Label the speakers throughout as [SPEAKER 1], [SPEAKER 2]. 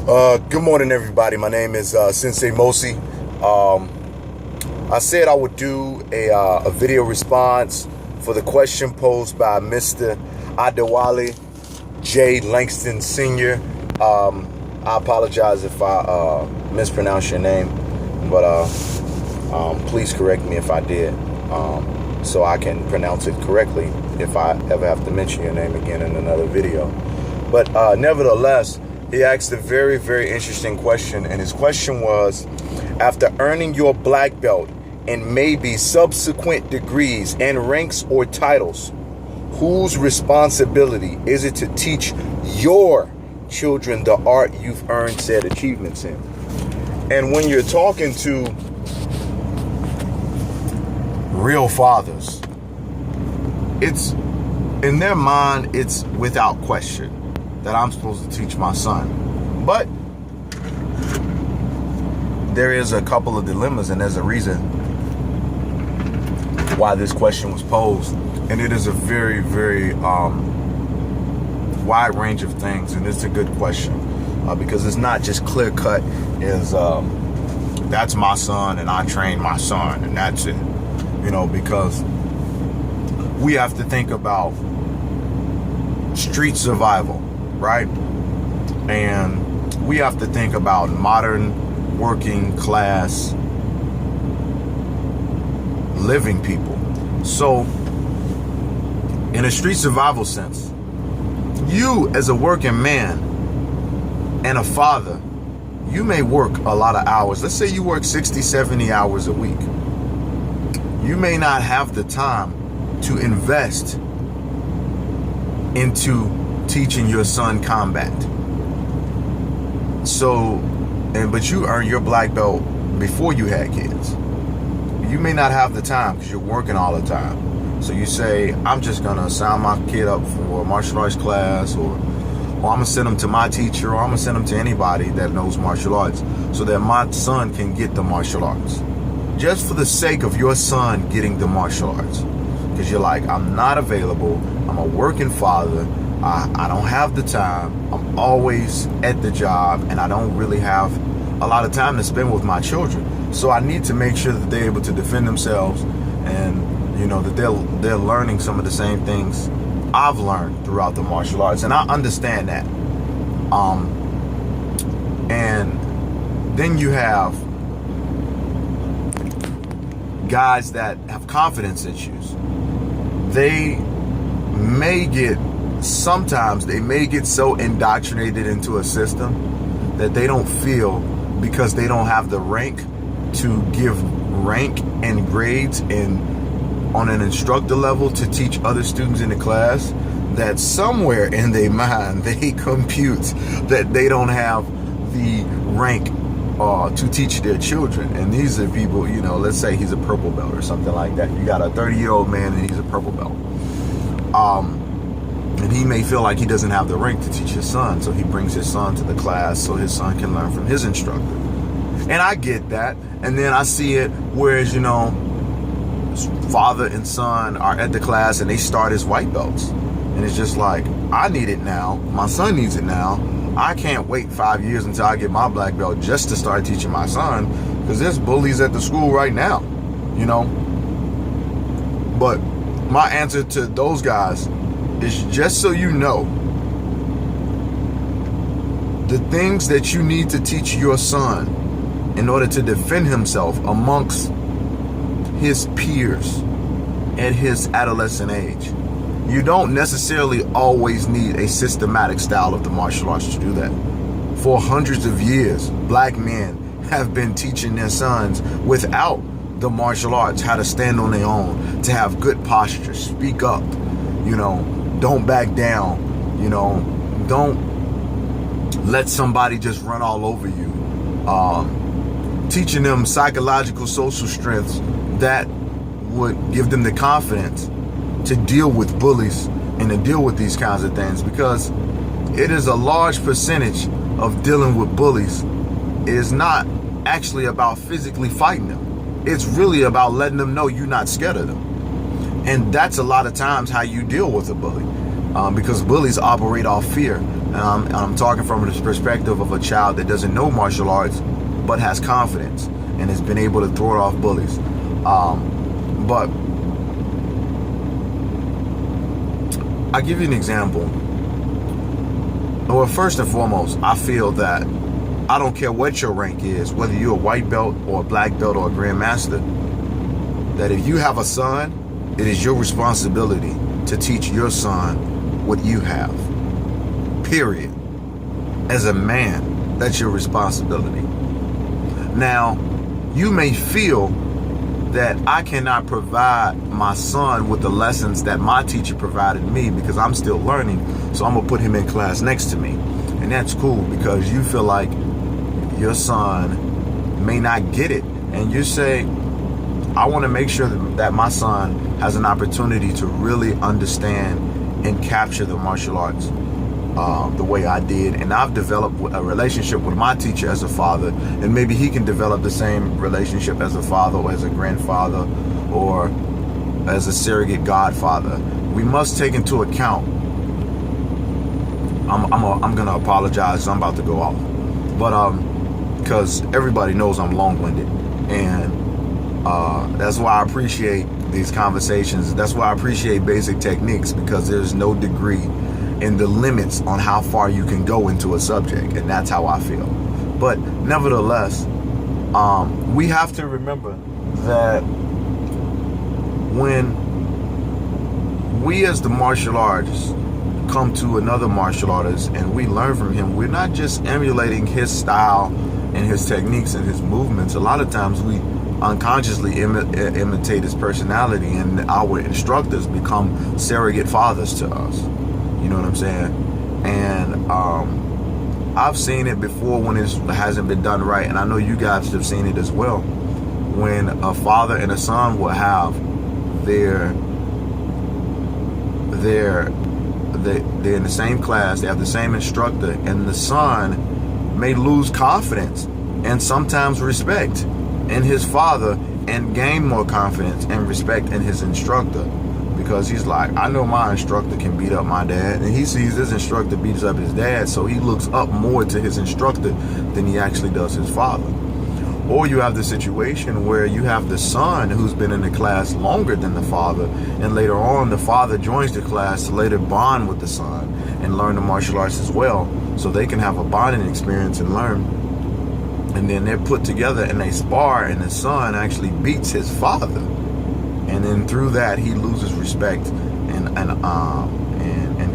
[SPEAKER 1] Good morning, everybody. My name is Sensei Mosi. I said I would do a video response for the question posed by Mr. Adewale J, Langston Sr. I apologize if I mispronounce your name, but please correct me if I did, so I can pronounce it correctly if I ever have to mention your name again in another video. But nevertheless, he asked a very, very interesting question, and his question was, after earning your black belt and maybe subsequent degrees and ranks or titles, whose responsibility is it to teach your children the art you've earned said achievements in? And when you're talking to real fathers, it's in their mind, it's without question that I'm supposed to teach my son. But there is a couple of dilemmas, and there's a reason why this question was posed. And it is a very, very wide range of things, and it's a good question because it's not just clear cut as that's my son and I train my son and that's it, because we have to think about street survival, right? And we have to think about modern working class living people. So in a street survival sense, you as a working man and a father, you may work a lot of hours. Let's say you work 60, 70 hours a week. You may not have the time to invest into teaching your son combat. So, but you earned your black belt before you had kids. You may not have the time because you're working all the time. So you say, I'm just gonna sign my kid up for a martial arts class, or I'm gonna send him to my teacher, or I'm gonna send him to anybody that knows martial arts so that my son can get the martial arts. Just for the sake of your son getting the martial arts. Because you're like, I'm not available, I'm a working father, I don't have the time, I'm always at the job, and I don't really have a lot of time to spend with my children. So I need to make sure that they're able to defend themselves, and that they're learning some of the same things I've learned throughout the martial arts, and I understand that. And then you have guys that have confidence issues. Sometimes they may get so indoctrinated into a system that they don't feel, because they don't have the rank to give rank and grades and on an instructor level to teach other students in the class, that somewhere in their mind they compute that they don't have the rank to teach their children. And these are people, let's say he's a purple belt or something like that. You got a 30-year-old man and he's a purple belt. And he may feel like he doesn't have the rank to teach his son, so he brings his son to the class so his son can learn from his instructor. And I get that. And then I see it, whereas, father and son are at the class and they start as white belts. And it's just like, I need it now. My son needs it now. I can't wait 5 years until I get my black belt just to start teaching my son, because there's bullies at the school right now, But my answer to those guys is, just so you know, the things that you need to teach your son in order to defend himself amongst his peers at his adolescent age. You don't necessarily always need a systematic style of the martial arts to do that. For hundreds of years, black men have been teaching their sons without the martial arts how to stand on their own, to have good posture, speak up, don't back down, don't let somebody just run all over you. Teaching them psychological, social strengths that would give them the confidence to deal with bullies and to deal with these kinds of things, because it is a large percentage of dealing with bullies. It is not actually about physically fighting them. It's really about letting them know you're not scared of them. And that's a lot of times how you deal with a bully. because bullies operate off fear. And I'm talking from the perspective of a child that doesn't know martial arts, but has confidence and has been able to throw it off bullies. But I'll give you an example. Well, first and foremost, I feel that I don't care what your rank is, whether you're a white belt or a black belt or a grandmaster, that if you have a son, it is your responsibility to teach your son what you have. Period. As a man, that's your responsibility. Now, you may feel that I cannot provide my son with the lessons that my teacher provided me because I'm still learning, so I'm gonna put him in class next to me. And that's cool because you feel like your son may not get it. And you say, I wanna make sure that my son has an opportunity to really understand and capture the martial arts the way I did. And I've developed a relationship with my teacher as a father, and maybe he can develop the same relationship as a father or as a grandfather or as a surrogate godfather. We must take into account, I'm gonna apologize, I'm about to go off, but because everybody knows I'm long-winded, and that's why I appreciate these conversations. That's why I appreciate basic techniques, because there's no degree in the limits on how far you can go into a subject, and that's how I feel. But nevertheless, we have to remember that when we as the martial artists come to another martial artist and we learn from him, we're not just emulating his style and his techniques and his movements. A lot of times we unconsciously imitate his personality, and our instructors become surrogate fathers to us. You know what I'm saying? And I've seen it before when it hasn't been done right, and I know you guys have seen it as well. When a father and a son will have they're in the same class, they have the same instructor, and the son may lose confidence and sometimes respect in his father and gain more confidence and respect in his instructor. Because he's like, I know my instructor can beat up my dad, and he sees his instructor beats up his dad, so he looks up more to his instructor than he actually does his father. Or you have the situation where you have the son who's been in the class longer than the father, and later on the father joins the class to later bond with the son and learn the martial arts as well, so they can have a bonding experience and learn. And then they're put together and they spar, and the son actually beats his father. And then through that, he loses respect and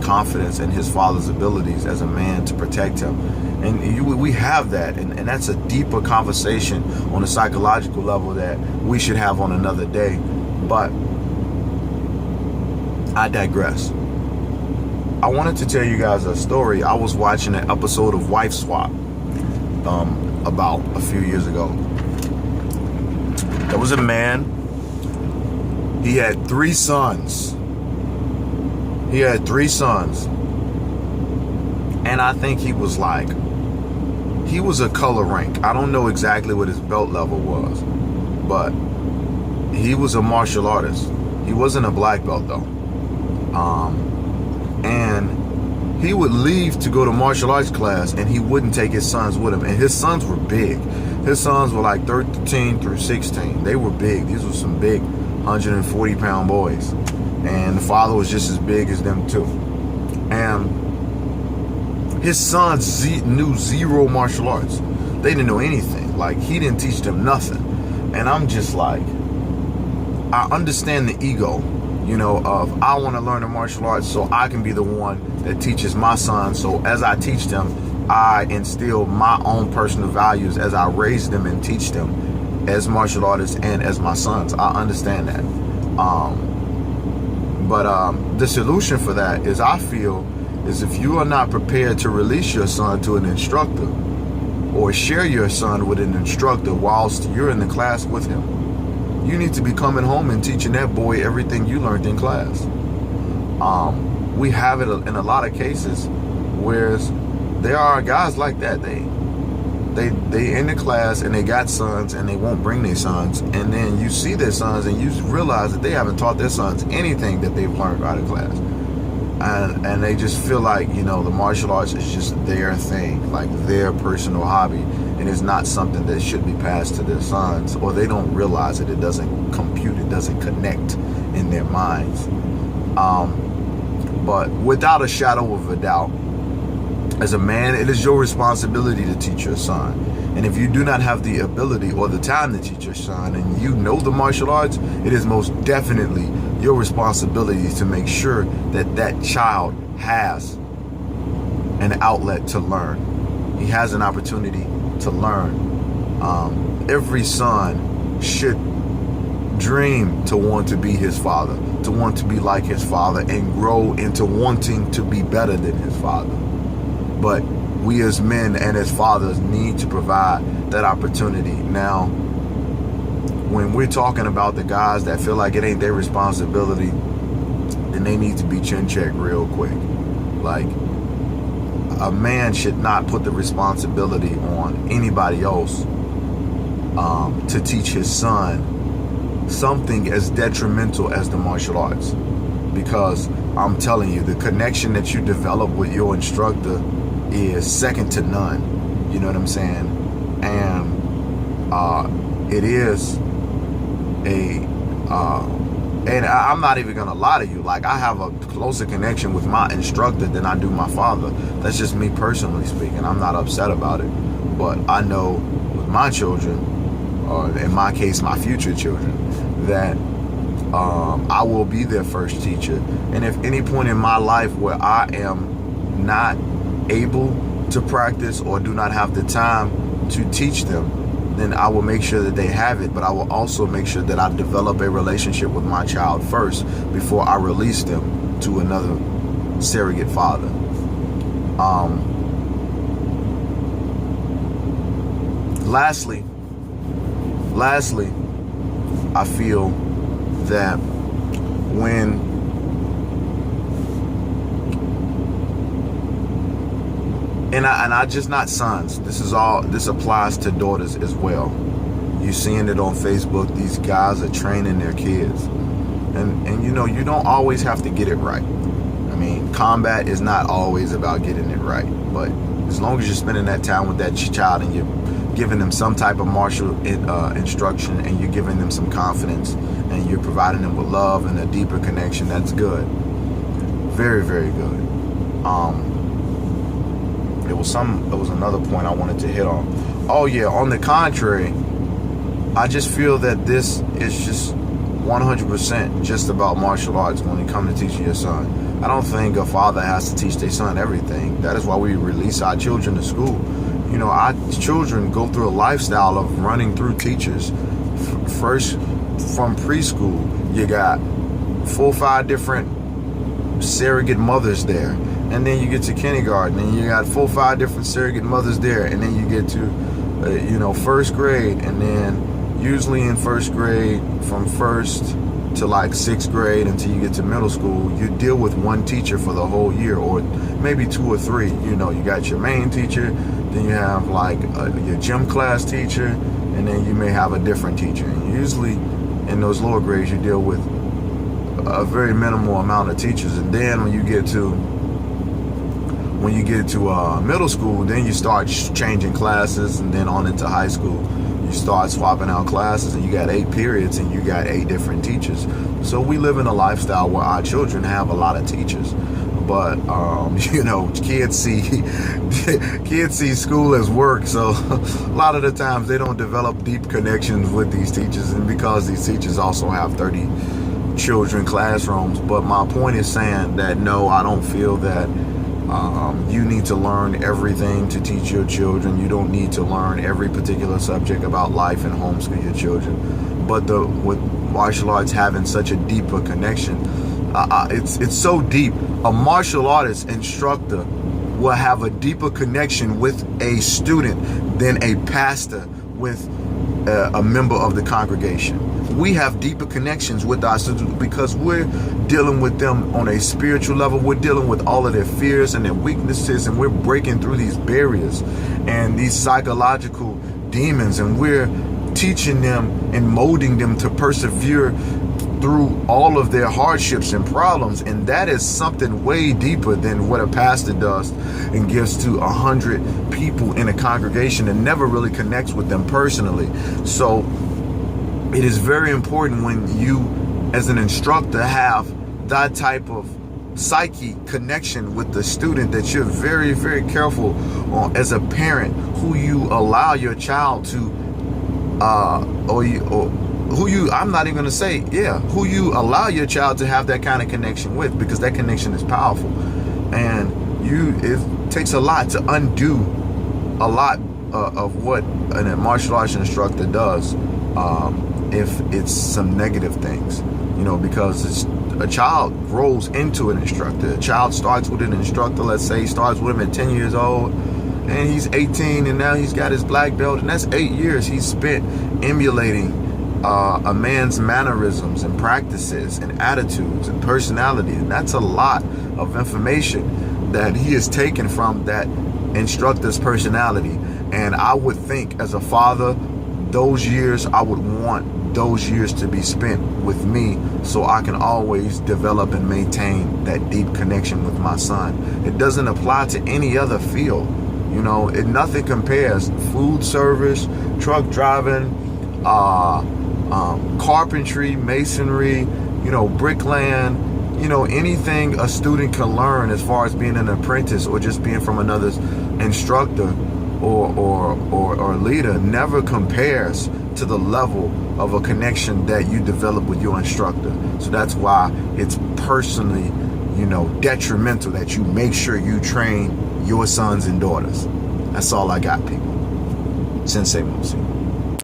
[SPEAKER 1] confidence in his father's abilities as a man to protect him. And we have that, and that's a deeper conversation on a psychological level that we should have on another day. But I digress. I wanted to tell you guys a story. I was watching an episode of Wife Swap about a few years ago. There was a man. He had 3 sons. And I think he was a color rank. I don't know exactly what his belt level was, but he was a martial artist. He wasn't a black belt though. And he would leave to go to martial arts class, and he wouldn't take his sons with him. And his sons were big. His sons were like 13 through 16. They were big. These were some big 140-pound boys, and the father was just as big as them too. And his sons knew zero martial arts. They didn't know anything. Like, he didn't teach them nothing. And I'm just like, I understand the ego, you know, of I want to learn the martial arts so I can be the one that teaches my sons. So as I teach them, I instill my own personal values as I raise them and teach them as martial artists and as my sons. I understand that. But the solution for that is, I feel, is if you are not prepared to release your son to an instructor or share your son with an instructor whilst you're in the class with him, you need to be coming home and teaching that boy everything you learned in class. We have it in a lot of cases, whereas there are guys like that. They in the class and they got sons and they won't bring their sons, and then you see their sons and you realize that they haven't taught their sons anything that they've learned out of class. and they just feel like, you know, the martial arts is just their thing, like their personal hobby, and it's not something that should be passed to their sons, or they don't realize it. It doesn't compute, it doesn't connect in their minds. But without a shadow of a doubt, as a man, it is your responsibility to teach your son. And if you do not have the ability or the time to teach your son, and you know the martial arts, it is most definitely your responsibility to make sure that that child has an outlet to learn. He has an opportunity to learn. Every son should dream to want to be his father, to want to be like his father, and grow into wanting to be better than his father. But we as men and as fathers need to provide that opportunity. Now, when we're talking about the guys that feel like it ain't their responsibility, then they need to be chin checked real quick. Like, a man should not put the responsibility on anybody else to teach his son something as detrimental as the martial arts. Because I'm telling you, the connection that you develop with your instructor is second to none. You know what I'm saying? And it is and I'm not even gonna lie to you, like, I have a closer connection with my instructor than I do my father. That's just me personally speaking. I'm not upset about it, but I know with my children, or in my case my future children, that I will be their first teacher. And if any point in my life where I am not able to practice or do not have the time to teach them, then I will make sure that they have it. But I will also make sure that I develop a relationship with my child first before I release them to another surrogate father. Lastly, I feel that when and I just not sons. This applies to daughters as well. You're seeing it on Facebook. These guys are training their kids, and you know, you don't always have to get it right. I mean, combat is not always about getting it right, but as long as you're spending that time with that child and you're giving them some type of martial instruction, and you're giving them some confidence, and you're providing them with love and a deeper connection, that's good. Very, very good. There was another point I wanted to hit on. Oh yeah, on the contrary, I just feel that this is just 100% just about martial arts when it comes to teaching your son. I don't think a father has to teach their son everything. That is why we release our children to school. You know, our children go through a lifestyle of running through teachers. First, from preschool, you got 4 or 5 different surrogate mothers there. And then you get to kindergarten, and you got 4 or 5 different surrogate mothers there. And then you get to, first grade. And then usually in first grade, from first to like 6th grade until you get to middle school, you deal with one teacher for the whole year, or maybe 2 or 3. You know, you got your main teacher, then you have like your gym class teacher, and then you may have a different teacher. And usually in those lower grades, you deal with a very minimal amount of teachers. And then when you get to middle school, then you start changing classes, and then on into high school, you start swapping out classes, and you got 8 periods, and you got 8 different teachers. So we live in a lifestyle where our children have a lot of teachers. But kids see school as work, so a lot of the times they don't develop deep connections with these teachers, and because these teachers also have 30 children classrooms. But my point is saying that no, I don't feel that you need to learn everything to teach your children. You don't need to learn every particular subject about life and homeschool your children. But with martial arts having such a deeper connection, it's so deep. A martial artist instructor will have a deeper connection with a student than a pastor with a member of the congregation. We have deeper connections with our students because we're dealing with them on a spiritual level. We're dealing with all of their fears and their weaknesses, and we're breaking through these barriers and these psychological demons, and we're teaching them and molding them to persevere through all of their hardships and problems. And that is something way deeper than what a pastor does and gives to 100 people in a congregation and never really connects with them personally. So it is very important when you, as an instructor, have that type of psyche connection with the student, that you're very, very careful as a parent who you allow your child to who you allow your child to have that kind of connection with, because that connection is powerful. And it takes a lot to undo a lot of what a martial arts instructor does, if it's some negative things, because a child grows into an instructor. A child starts with an instructor, let's say, starts with him at 10 years old, and he's 18, and now he's got his black belt, and that's 8 years he's spent emulating a man's mannerisms and practices and attitudes and personality. And that's a lot of information that he has taken from that instructor's personality. And I would think, as a father, those years, I would want those years to be spent with me, so I can always develop and maintain that deep connection with my son. It doesn't apply to any other field. Nothing compares. Food service, truck driving, carpentry, masonry, bricklaying, anything a student can learn as far as being an apprentice or just being from another instructor or leader never compares to the level of a connection that you develop with your instructor. So that's why it's personally, detrimental that you make sure you train your sons and daughters. That's all I got, people. Sensei Mosi.